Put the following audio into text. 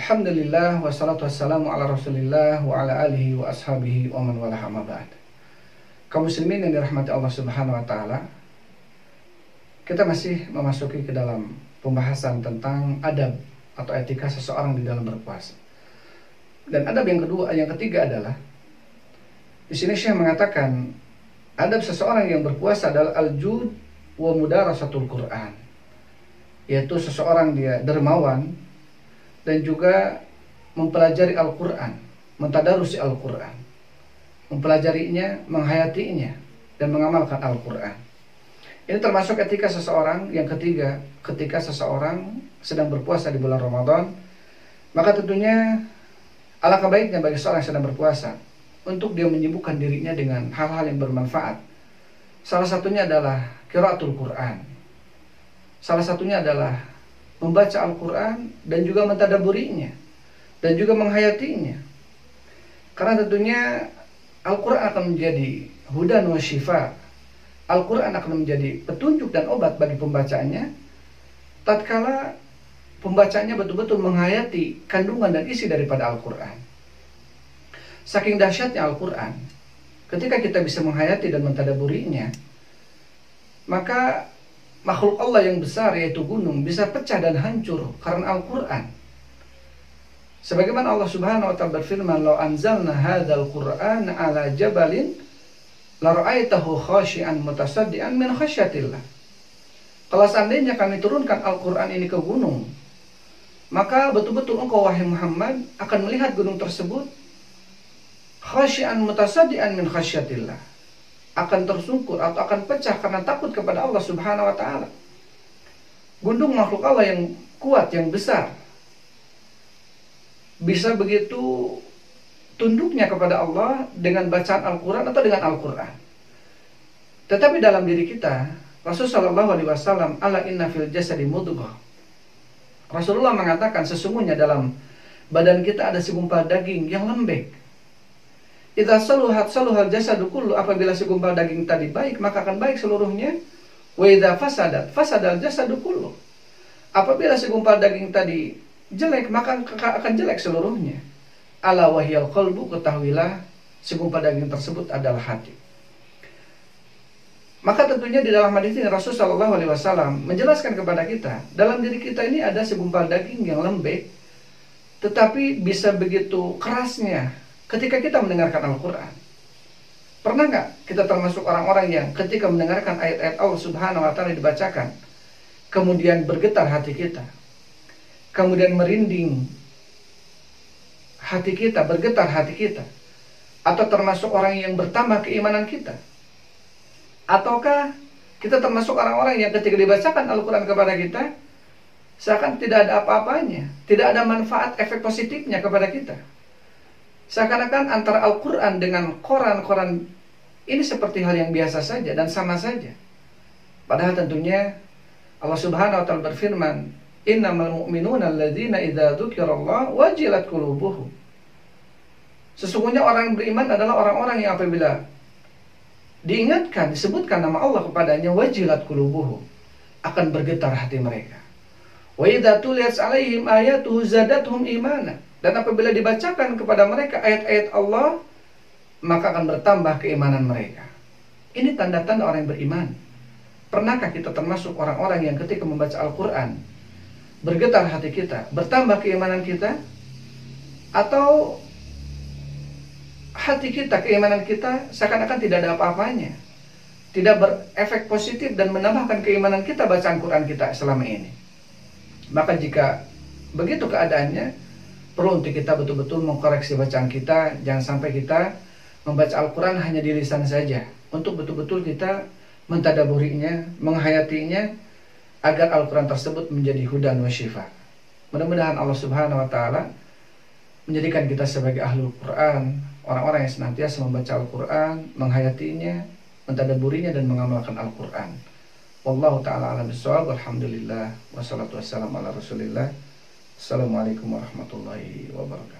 Alhamdulillah wassalatu wassalamu ala Rasulillah wa ala alihi wa ashabihi wa man wala amma ba'd. Kaum muslimin yang dirahmati Allah Subhanahu wa taala, kita masih memasuki ke dalam pembahasan tentang adab atau etika seseorang di dalam berpuasa. Dan adab yang ketiga adalah di sini Syekh mengatakan adab seseorang yang berpuasa adalah al-jud wa mudarasatul Quran, yaitu seseorang dia dermawan dan juga mempelajari Al-Quran, mentadarusi Al-Quran, mempelajarinya, menghayatinya, dan mengamalkan Al-Quran. Ini termasuk etika seseorang yang ketiga, ketika seseorang sedang berpuasa di bulan Ramadan, maka tentunya alangkah baiknya bagi seorang yang sedang berpuasa untuk dia menyibukkan dirinya dengan hal-hal yang bermanfaat. Salah satunya adalah qiraatul Quran. Salah satunya adalah membaca Al-Quran dan juga mentadaburinya dan juga menghayatinya. Karena tentunya Al-Quran akan menjadi hudan wa syifa. Al-Quran akan menjadi petunjuk dan obat bagi pembacanya tatkala pembacanya betul-betul menghayati kandungan dan isi daripada Al-Quran. Saking dahsyatnya Al-Quran, ketika kita bisa menghayati dan mentadaburinya, maka makhluk Allah yang besar yaitu gunung bisa pecah dan hancur karena Al-Quran. Sebagaimana Allah Subhanahu wa taala berfirman, "Law anzalna hadzal Qur'ana 'ala jabalin la ra'aitahu khashi'an mutasaddian min khasyatillah." Kalau seandainya kami turunkan Al-Quran ini ke gunung, maka betul-betul engkau wahai Muhammad akan melihat gunung tersebut khashi'an mutasaddian min khasyatillah, akan tersungkur atau akan pecah karena takut kepada Allah Subhanahu wa taala. Gunung makhluk Allah yang kuat, yang besar, bisa begitu tunduknya kepada Allah dengan bacaan Al-Quran atau dengan Al-Quran. Tetapi dalam diri kita, Rasulullah SAW, ala inna fil jasadi mudghah. Rasulullah mengatakan sesungguhnya dalam badan kita ada segumpal daging yang lembek. Idza saluhat saluhal jasadu kullu, apabila segumpal daging tadi baik maka akan baik seluruhnya. Wa idza fasadat fasadal jasadu kullu, apabila segumpal daging tadi jelek maka akan jelek seluruhnya. Ala wahyal qalbu, ketahuilah segumpal daging tersebut adalah hati. Maka tentunya di dalam hadis ini Rasulullah SAW menjelaskan kepada kita, dalam diri kita ini ada segumpal daging yang lembek, tetapi bisa begitu kerasnya ketika kita mendengarkan Al-Quran. Pernah nggak kita termasuk orang-orang yang ketika mendengarkan ayat-ayat Allah Subhanahu wa taala dibacakan, kemudian bergetar hati kita, kemudian merinding hati kita, bergetar hati kita, atau termasuk orang yang bertambah keimanan kita? Ataukah kita termasuk orang-orang yang ketika dibacakan Al-Quran kepada kita seakan tidak ada apa-apanya, tidak ada manfaat efek positifnya kepada kita? Seakan-akan antara Al-Quran dengan koran-koran ini seperti hal yang biasa saja dan sama saja. Padahal tentunya Allah Subhanahu wa taala berfirman, "Innamal mu'minuna alladzina idza dzukirallah wajilat qulubuhum." Sesungguhnya orang yang beriman adalah orang-orang yang apabila diingatkan, disebutkan nama Allah kepadanya, wajilat qulubuhum, akan bergetar hati mereka. Wa idza tuliyat 'alaihim ayatuhu zadatuhum imana. Dan apabila dibacakan kepada mereka ayat-ayat Allah, maka akan bertambah keimanan mereka. Ini tanda-tanda orang yang beriman. Pernahkah kita termasuk orang-orang yang ketika membaca Al-Quran bergetar hati kita, bertambah keimanan kita? Atau hati kita, keimanan kita seakan-akan tidak ada apa-apanya, tidak berefek positif dan menambahkan keimanan kita bacaan Quran kita selama ini? Maka jika begitu keadaannya, perlu untuk kita betul-betul mengkoreksi bacaan kita. Jangan sampai kita membaca Al-Quran hanya di lisan saja, untuk betul-betul kita mentadaburinya, menghayatinya, agar Al-Quran tersebut menjadi hudan wa syifa. Mudah-mudahan Allah Subhanahu wa taala menjadikan kita sebagai ahlul Quran, orang-orang yang senantiasa membaca Al-Quran, menghayatinya, mentadaburinya, dan mengamalkan Al-Quran. Wallahu ta'ala a'lam bishawab. Alhamdulillah wassalatu wassalamu ala Rasulillah. Assalamualaikum warahmatullahi wabarakatuh.